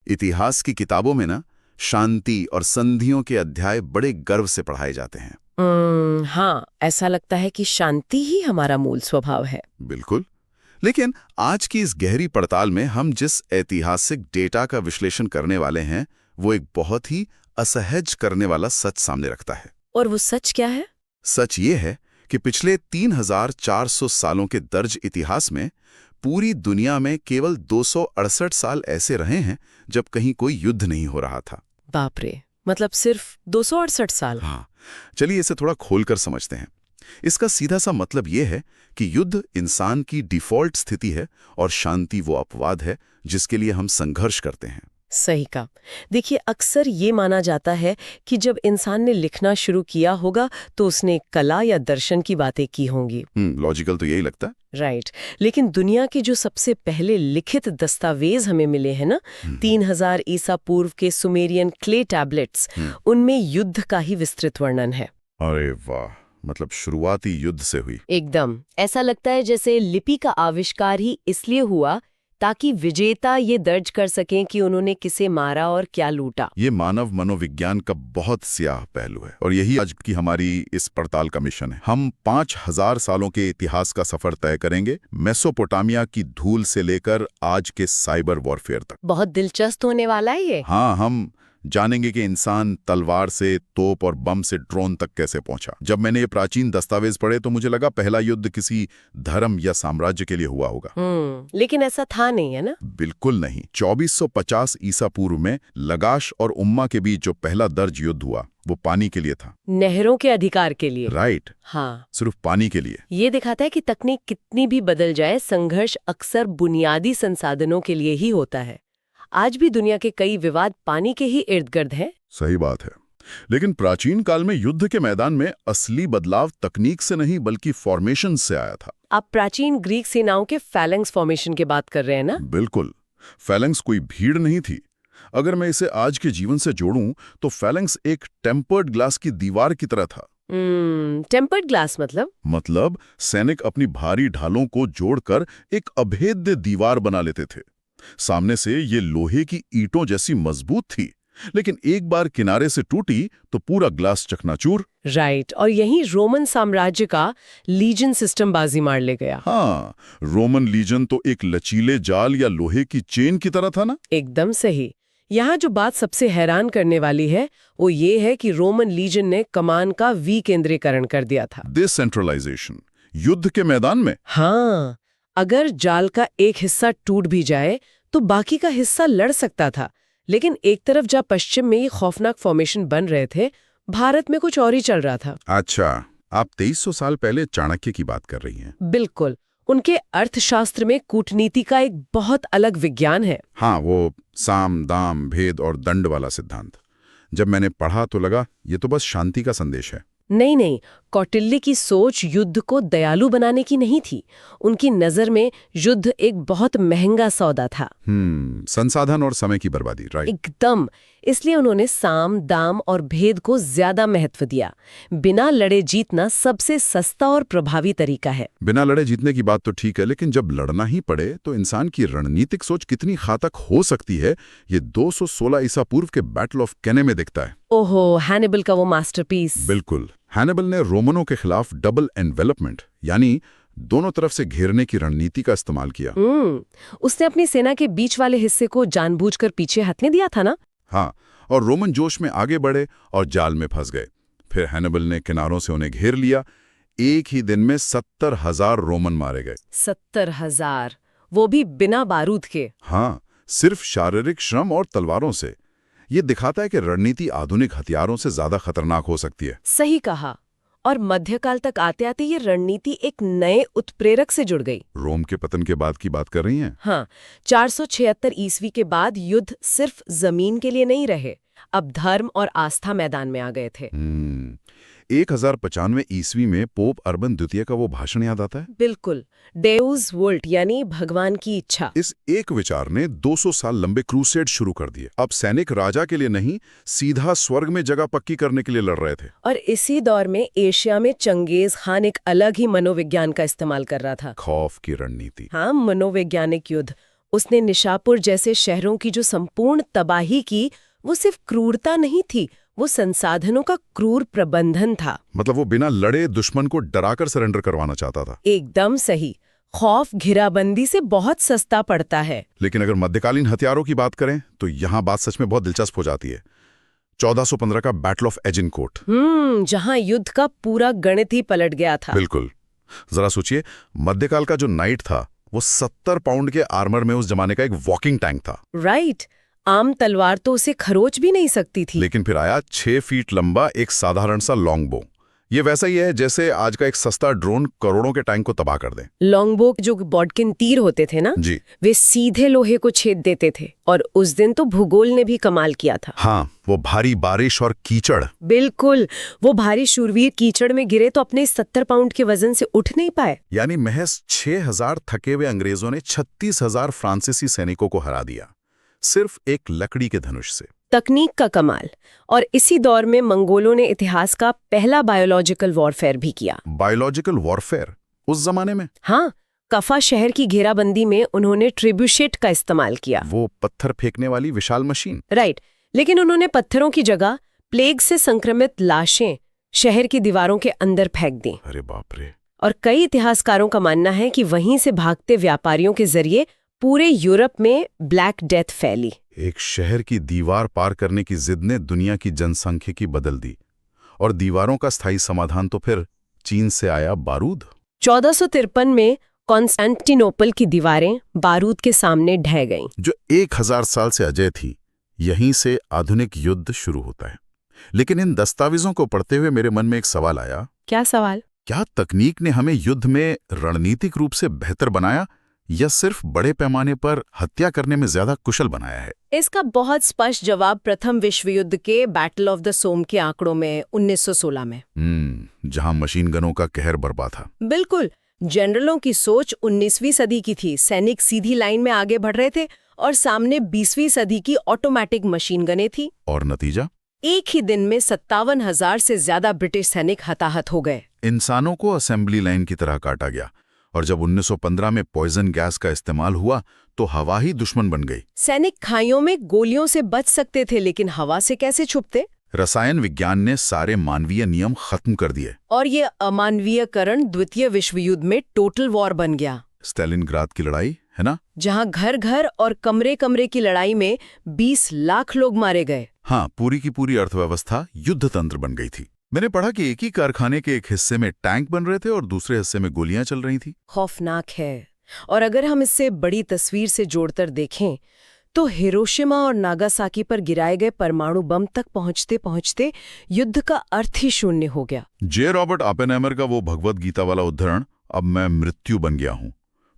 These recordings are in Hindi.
इतिहास की किताबों में ना शांति और संधियों के अध्याय बड़े गर्व से पढ़ाए जाते हैं। हाँ, ऐसा लगता है कि शांति ही हमारा मूल स्वभाव है। बिल्कुल। लेकिन आज की इस गहरी पड़ताल में हम जिस ऐतिहासिक डेटा का विश्लेषण करने वाले हैं वो एक बहुत ही असहज करने वाला सच सामने रखता है। और वो सच क्या है? सच ये है कि पिछले 3400 सालों के दर्ज इतिहास में पूरी दुनिया में केवल 268 साल ऐसे रहे हैं जब कहीं कोई युद्ध नहीं हो रहा था। बाप रे, मतलब सिर्फ 268 साल? हाँ, चलिए इसे थोड़ा खोलकर समझते हैं। इसका सीधा सा मतलब ये है कि युद्ध इंसान की डिफॉल्ट स्थिति है और शांति वो अपवाद है जिसके लिए हम संघर्ष करते हैं। सही कहा। देखिए, अक्सर ये माना जाता है कि जब इंसान ने लिखना शुरू किया होगा तो उसने कला या दर्शन की बातें की होंगी। लॉजिकल तो यही लगता है। राइट। लेकिन दुनिया के जो सबसे पहले लिखित दस्तावेज हमें मिले हैं ना, 3000 ईसा पूर्व के सुमेरियन क्ले टैबलेट्स, उनमें युद्ध का ही विस्तृत वर्णन है। अरे वाह, मतलब शुरुआती युद्ध से हुई। एकदम ऐसा लगता है जैसे लिपि का आविष्कार ही इसलिए हुआ ताकि विजेता ये दर्ज कर सकें कि उन्होंने किसे मारा और क्या लूटा। ये मानव मनोविज्ञान का बहुत स्याह पहलू है और यही आज की हमारी इस पड़ताल का मिशन है। हम 5000 सालों के इतिहास का सफर तय करेंगे, मेसोपोटामिया की धूल से लेकर आज के साइबर वॉरफेयर तक। बहुत दिलचस्प होने वाला है ये। हाँ, हम जानेंगे कि इंसान तलवार से, तोप और बम से ड्रोन तक कैसे पहुंचा। जब मैंने ये प्राचीन दस्तावेज पढ़े तो मुझे लगा पहला युद्ध किसी धर्म या साम्राज्य के लिए हुआ होगा। लेकिन ऐसा था नहीं, है ना? बिल्कुल नहीं। 2450 ईसा पूर्व में लगाश और उम्मा के बीच जो पहला दर्ज युद्ध हुआ वो पानी के लिए था। नहरों के अधिकार के लिए। राइट। हाँ, सिर्फ पानी के लिए। ये दिखाता है कि तकनीक कितनी भी बदल जाए, संघर्ष अक्सर बुनियादी संसाधनों के लिए ही होता है। आज भी दुनिया के कई विवाद पानी के ही इर्द गिर्द हैं। सही बात है। लेकिन प्राचीन काल में युद्ध के मैदान में असली बदलाव तकनीक से नहीं बल्कि फॉर्मेशन से आया था। आप प्राचीन ग्रीक सेनाओं के फैलेंक्स फॉर्मेशन की बात कर रहे हैं ना? बिल्कुल। फैलेंक्स कोई भीड़ नहीं थी। अगर मैं इसे आज के जीवन से जोड़ूं तो फैलेंक्स एक टेम्पर्ड ग्लास की दीवार की तरह था। टेम्पर्ड ग्लास मतलब सैनिक अपनी भारी ढालों को जोड़कर एक अभेद्य दीवार बना लेते थे। सामने से ये लोहे की ईंटों जैसी मजबूत थी, लेकिन एक बार किनारे से टूटी तो पूरा ग्लास चकनाचूर। राइट। और यही रोमन साम्राज्य का लीजन सिस्टम बाजी मार ले गया। हाँ, रोमन लीजन तो एक लचीले जाल या लोहे की चेन की तरह था ना। एकदम सही। यहाँ जो बात सबसे हैरान करने वाली है वो ये है कि रोमन लीजन ने कमान का विकेंद्रीकरण कर दिया था। डिसेंट्रलाइजेशन युद्ध के मैदान में। हाँ, अगर जाल का एक हिस्सा टूट भी जाए तो बाकी का हिस्सा लड़ सकता था। लेकिन एक तरफ जब पश्चिम में ये खौफनाक फॉर्मेशन बन रहे थे, भारत में कुछ और ही चल रहा था। अच्छा, आप 2300 साल पहले चाणक्य की बात कर रही हैं। बिल्कुल। उनके अर्थशास्त्र में कूटनीति का एक बहुत अलग विज्ञान है। हाँ, वो साम दाम भेद और दंड वाला सिद्धांत। जब मैंने पढ़ा तो लगा ये तो बस शांति का संदेश है। नहीं, कौटिल्य की सोच युद्ध को दयालु बनाने की नहीं थी। उनकी नजर में युद्ध एक बहुत महंगा सौदा था। संसाधन और समय की बर्बादी। राइट। एकदम। इसलिए उन्होंने साम दाम और भेद को ज्यादा महत्व दिया। बिना लड़े जीतना सबसे सस्ता और प्रभावी तरीका है। बिना लड़े जीतने की बात तो ठीक है, लेकिन जब लड़ना ही पड़े तो इंसान की रणनीतिक सोच कितनी घातक हो सकती है, ये 216 ईसा पूर्व के बैटल ऑफ कैने में दिखता है। ओहो, हैनिबल का वो मास्टरपीस। बिल्कुल। हैनिबल ने रोमनों के खिलाफ डबल एनवेलपमेंट यानी दोनों तरफ से घेरने की रणनीति का इस्तेमाल किया। उसने अपनी सेना के बीच वाले हिस्से को जानबूझकर पीछे हटने दिया था ना? हाँ, और रोमन जोश में आगे बढ़े और जाल में फंस गए। फिर हैनिबल ने किनारों से उन्हें घेर लिया। एक ही दिन में 70,000 रोमन मारे गए। 70,000, वो भी बिना बारूद के। हाँ, सिर्फ शारीरिक श्रम और तलवारों से। ये दिखाता है कि रणनीति आधुनिक हथियारों से ज्यादा खतरनाक हो सकती है। सही कहा। और मध्यकाल तक आते आते ये रणनीति एक नए उत्प्रेरक से जुड़ गई। रोम के पतन के बाद की बात कर रही हैं? हाँ, 476 ईस्वी के बाद युद्ध सिर्फ जमीन के लिए नहीं रहे, अब धर्म और आस्था मैदान में आ गए थे। 1095 ईस्वी में पोप अर्बन द्वितीय का वो भाषण याद आता है? बिल्कुल। डेउस वोल्ट यानी भगवान की इच्छा। इस एक विचार ने 200 साल लंबे क्रूसेड शुरू कर दिए। अब सैनिक राजा के लिए नहीं, सीधा स्वर्ग में जगह पक्की करने के लिए लड़ रहे थे। और इसी दौर में एशिया में चंगेज खान एक अलग ही मनोविज्ञान का इस्तेमाल कर रहा था। खौफ की रणनीति। हाँ, मनोवैज्ञानिक युद्ध। उसने निशापुर जैसे शहरों की जो संपूर्ण तबाही की, वो सिर्फ क्रूरता नहीं थी, वो संसाधनों का क्रूर प्रबंधन था। मतलब वो बिना लड़े दुश्मन को डराकर सरेंडर करवाना चाहता था। एकदम सही। खौफ घेराबंदी से बहुत सस्ता पड़ता है। लेकिन अगर मध्यकालीन हथियारों की बात करें तो यहाँ बात सच में बहुत दिलचस्प हो जाती है। 1415 का बैटल ऑफ एजिनकोट। जहां युद्ध का पूरा गणित ही पलट गया था। बिल्कुल। जरा सोचिए, मध्यकाल का जो नाइट था वो 70 पाउंड के आर्मर में उस जमाने का एक वॉकिंग टैंक था। राइट। आम तलवार तो उसे खरोच भी नहीं सकती थी। लेकिन फिर आया 6 फीट लंबा एक साधारण सा लॉन्ग बो। ये वैसा ही है जैसे आज का एक सस्ता ड्रोन करोड़ों के टैंक को तबाह कर दे। लॉन्गबो जो बॉडकिन तीर होते थे ना जी, वे सीधे लोहे को छेद देते थे। और उस दिन तो भूगोल ने भी कमाल किया था। हाँ, वो भारी बारिश और कीचड़। बिल्कुल। वो भारी शूरवीर कीचड़ में गिरे तो अपने 70 पाउंड के वजन से उठ नहीं पाए। यानी महज 6000 थके हुए अंग्रेजों ने 36,000 फ्रांसीसी सैनिकों को हरा दिया, सिर्फ एक लकड़ी के धनुष से। तकनीक का कमाल। और इसी दौर में मंगोलों ने इतिहास का पहला बायोलॉजिकल वॉरफेयर भी किया। बायोलॉजिकल वॉरफेयर उस जमाने में? हाँ, कफा शहर की घेराबंदी में उन्होंने ट्रिब्यूशेट का इस्तेमाल किया। वो पत्थर फेंकने वाली विशाल मशीन। राइट। लेकिन उन्होंने पत्थरों की जगह प्लेग से संक्रमित लाशें शहर की दीवारों के अंदर फेंक दी। अरे बाप रे। और कई इतिहासकारों का मानना है कि वहीं से भागते व्यापारियों के जरिए पूरे यूरोप में ब्लैक डेथ फैली। एक शहर की दीवार पार करने की जिद ने दुनिया की जनसंख्यिकी बदल दी। और दीवारों का स्थायी समाधान तो फिर चीन से आया बारूद। 1453 में कॉन्स्टेंटिनोपल की दीवारें बारूद के सामने ढह गईं। जो 1000 साल से अजेय थी, यहीं से आधुनिक युद्ध शुरू होता है। लेकिन इन दस्तावेजों को पढ़ते हुए मेरे मन में एक सवाल आया। क्या सवाल? क्या तकनीक ने हमें युद्ध में रणनीतिक रूप से बेहतर बनाया या सिर्फ बड़े पैमाने पर हत्या करने में ज्यादा कुशल बनाया है? इसका बहुत स्पष्ट जवाब प्रथम विश्व युद्ध के बैटल ऑफ द सोम के आंकड़ों में 1916 में। जहां मशीन गनों का कहर बरपा था। बिल्कुल। जनरलों की सोच 19वीं सदी की थी। सैनिक सीधी लाइन में आगे बढ़ रहे थे और सामने 20वीं सदी की ऑटोमेटिक मशीन गनें थी। और नतीजा? एक ही दिन में 57,000 से ज्यादा ब्रिटिश सैनिक हताहत हो गए। इंसानों को असेंबली लाइन की तरह काटा गया। और जब 1915 में पॉइजन गैस का इस्तेमाल हुआ तो हवा ही दुश्मन बन गई। सैनिक खाइयों में गोलियों से बच सकते थे, लेकिन हवा से कैसे छुपते? रसायन विज्ञान ने सारे मानवीय नियम खत्म कर दिए। और ये अमानवीयकरण द्वितीय विश्व युद्ध में टोटल वॉर बन गया। स्टालिनग्राद की लड़ाई है ना, जहां घर घर और कमरे कमरे की लड़ाई में 20 लाख लोग मारे गए। हाँ, पूरी की पूरी अर्थव्यवस्था युद्ध तंत्र बन गई थी। मैंने पढ़ा कि एक ही कारखाने के एक हिस्से में टैंक बन रहे थे और दूसरे हिस्से में गोलियां चल रही थी। खौफनाक है। और अगर हम इससे बड़ी तस्वीर से जोड़कर देखें तो हिरोशिमा और नागासाकी पर गिराए गए परमाणु बम तक पहुंचते पहुंचते युद्ध का अर्थ ही शून्य हो गया। जे रॉबर्ट ओपेनहाइमर का वो भगवत गीता वाला उद्धरण, अब मैं मृत्यु बन गया हूं,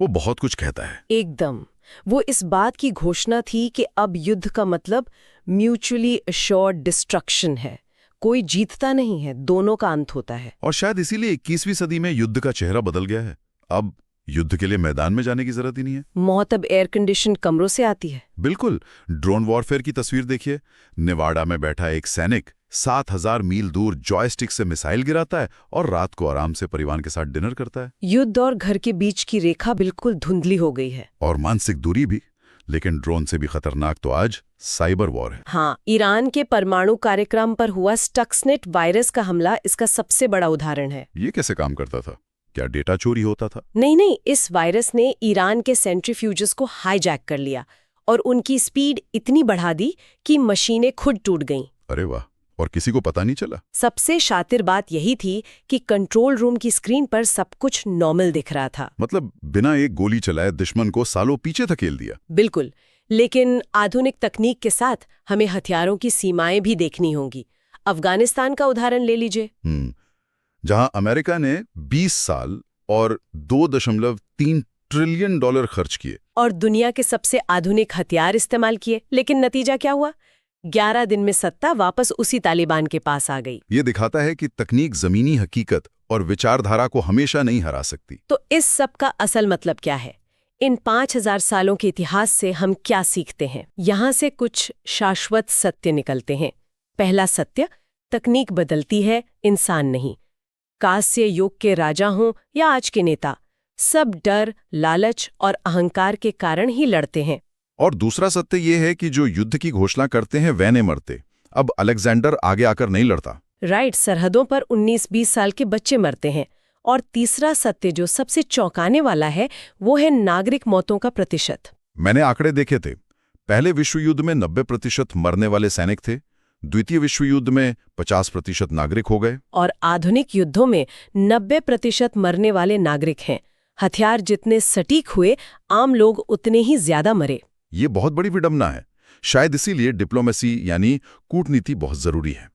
वो बहुत कुछ कहता है। एकदम। वो इस बात की घोषणा थी कि अब युद्ध का मतलब म्यूचुअली अश्योर्ड डिस्ट्रक्शन है। कोई जीतता नहीं है, दोनों का अंत होता है। और शायद इसीलिए 21वीं सदी में युद्ध का चेहरा बदल गया है। अब युद्ध के लिए मैदान में जाने की जरूरत ही नहीं है। मौत अब एयर कंडीशन कमरों से आती है। बिल्कुल। ड्रोन वॉरफेयर की तस्वीर देखिए। नेवाडा में बैठा एक सैनिक 7000 मील दूर जॉयस्टिक से मिसाइल गिराता है और रात को आराम से परिवार के साथ डिनर करता है। युद्ध और घर के बीच की रेखा बिल्कुल धुंधली हो गई है। और मानसिक दूरी भी। लेकिन ड्रोन से भी खतरनाक तो आज साइबर वॉर है। हाँ, ईरान के परमाणु कार्यक्रम पर हुआ स्टक्सनेट वायरस का हमला इसका सबसे बड़ा उदाहरण है। ये कैसे काम करता था? क्या डेटा चोरी होता था? नहीं, इस वायरस ने ईरान के सेंट्रीफ्यूजेस को हाईजैक कर लिया और उनकी स्पीड इतनी बढ़ा दी कि मशीनें खुद टूट गईं। अरे वाह, और किसी को पता नहीं चला? सबसे शातिर बात यही थी कि कंट्रोल रूम की स्क्रीन पर सब कुछ नॉर्मल दिख रहा था। मतलब बिना एक गोली चलाए दुश्मन को सालों पीछे धकेल दिया। बिल्कुल। लेकिन आधुनिक तकनीक के साथ हमें हथियारों की सीमाएं भी देखनी होंगी। अफगानिस्तान का उदाहरण ले लीजिए। जहां अमेरिका ने 20 साल और $2.3 ट्रिलियन खर्च किए और दुनिया के सबसे आधुनिक हथियार इस्तेमाल किए, लेकिन नतीजा क्या हुआ? 11 दिन में सत्ता वापस उसी तालिबान के पास आ गई। ये दिखाता है कि तकनीक जमीनी हकीकत और विचारधारा को हमेशा नहीं हरा सकती। तो इस सब का असल मतलब क्या है? इन 5000 सालों के इतिहास से हम क्या सीखते हैं? यहाँ से कुछ शाश्वत सत्य निकलते हैं। पहला सत्य, तकनीक बदलती है, इंसान नहीं। कांस्य युग के राजा हों या आज के नेता, सब डर, लालच और अहंकार के कारण ही लड़ते हैं। और दूसरा सत्य ये है कि जो युद्ध की घोषणा करते हैं वह नहीं मरते। अब अलेक्जेंडर आगे आकर नहीं लड़ता। राइट, सरहदों पर 19-20 साल के बच्चे मरते हैं। और तीसरा सत्य जो सबसे चौंकाने वाला है वो है नागरिक मौतों का प्रतिशत। मैंने आंकड़े देखे थे। पहले विश्व युद्ध में 90% मरने वाले सैनिक थे। द्वितीय विश्व युद्ध में 50% नागरिक हो गए। और आधुनिक युद्धों में 90% मरने वाले नागरिक हैं। हथियार जितने सटीक हुए, आम लोग उतने ही ज्यादा मरे। ये बहुत बड़ी विडंबना है। शायद इसीलिए डिप्लोमेसी यानी कूटनीति बहुत जरूरी है।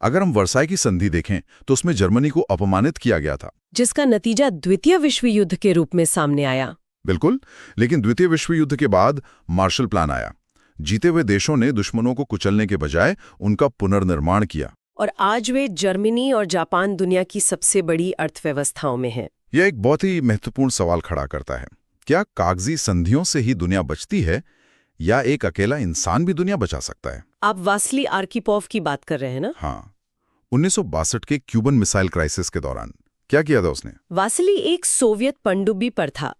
अगर हम वर्साई की संधि देखें तो उसमें जर्मनी को अपमानित किया गया था, जिसका नतीजा द्वितीय विश्व युद्ध के रूप में सामने आया। बिल्कुल। लेकिन द्वितीय विश्व युद्ध के बाद मार्शल प्लान आया। जीते हुए देशों ने दुश्मनों को कुचलने के बजाय उनका पुनर्निर्माण किया। और आज वे जर्मनी और जापान दुनिया की सबसे बड़ी अर्थव्यवस्थाओं में हैं। यह एक बहुत ही महत्वपूर्ण सवाल खड़ा करता है। क्या कागजी संधियों से ही दुनिया बचती है या एक अकेला इंसान भी दुनिया बचा सकता है? आप वासिली आर्किपोव की बात कर रहे हैं ना? हाँ, 1962 के क्यूबन मिसाइल क्राइसिस के दौरान क्या किया था उसने? वासिली एक सोवियत पनडुब्बी पर था।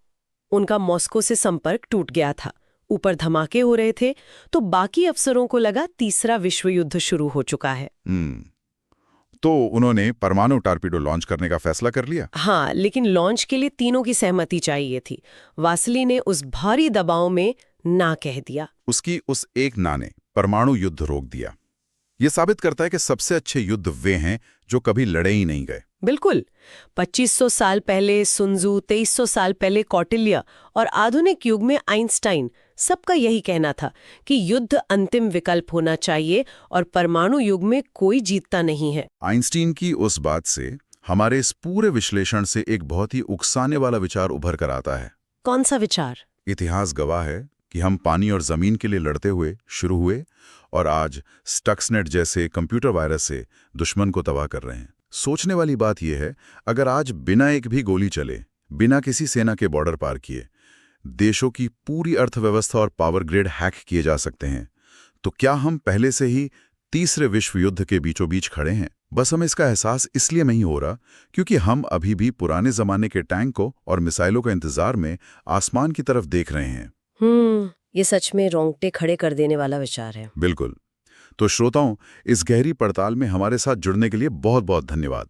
उनका मॉस्को से संपर्क टूट गया था। ऊपर धमाके हो रहे थे, तो बाकी अफसरों को लगा तीसरा विश्व युद्ध शुरू हो चुका है। तो उन्होंने परमाणु टारपीडो लॉन्च करने का फैसला कर लिया। हाँ, लेकिन लॉन्च के लिए तीनों की सहमति चाहिए थी। वासिली ने उस भारी दबाव में ना कह दिया। उसकी उस एक ना ने परमाणु युद्ध रोक दिया। ये साबित करता है कि सबसे अच्छे युद्ध वे हैं जो कभी लड़े ही नहीं गए। बिल्कुल। 2500 साल पहले सुनजू, 2300 साल पहले कौटिल्य और आधुनिक युग में आइंस्टाइन, सबका यही कहना था कि युद्ध अंतिम विकल्प होना चाहिए और परमाणु युग में कोई जीतता नहीं है। आइंस्टीन की उस बात से हमारे इस पूरे विश्लेषण से एक बहुत ही उकसाने वाला विचार उभर कर आता है। कौन सा विचार? इतिहास गवाह है कि हम पानी और जमीन के लिए लड़ते हुए शुरू हुए और आज स्टक्सनेट जैसे कंप्यूटर वायरस से दुश्मन को तबाह कर रहे हैं। सोचने वाली बात यह है, अगर आज बिना एक भी गोली चले, बिना किसी सेना के बॉर्डर पार किए, देशों की पूरी अर्थव्यवस्था और पावर ग्रिड हैक किए जा सकते हैं, तो क्या हम पहले से ही तीसरे विश्व युद्ध के बीचों बीच खड़े हैं? बस हमें इसका एहसास इसलिए नहीं हो रहा क्योंकि हम अभी भी पुराने जमाने के टैंकों और मिसाइलों के इंतजार में आसमान की तरफ देख रहे हैं। ये सच में रोंगटे खड़े कर देने वाला विचार है। बिल्कुल। तो श्रोताओं, इस गहरी पड़ताल में हमारे साथ जुड़ने के लिए बहुत बहुत धन्यवाद।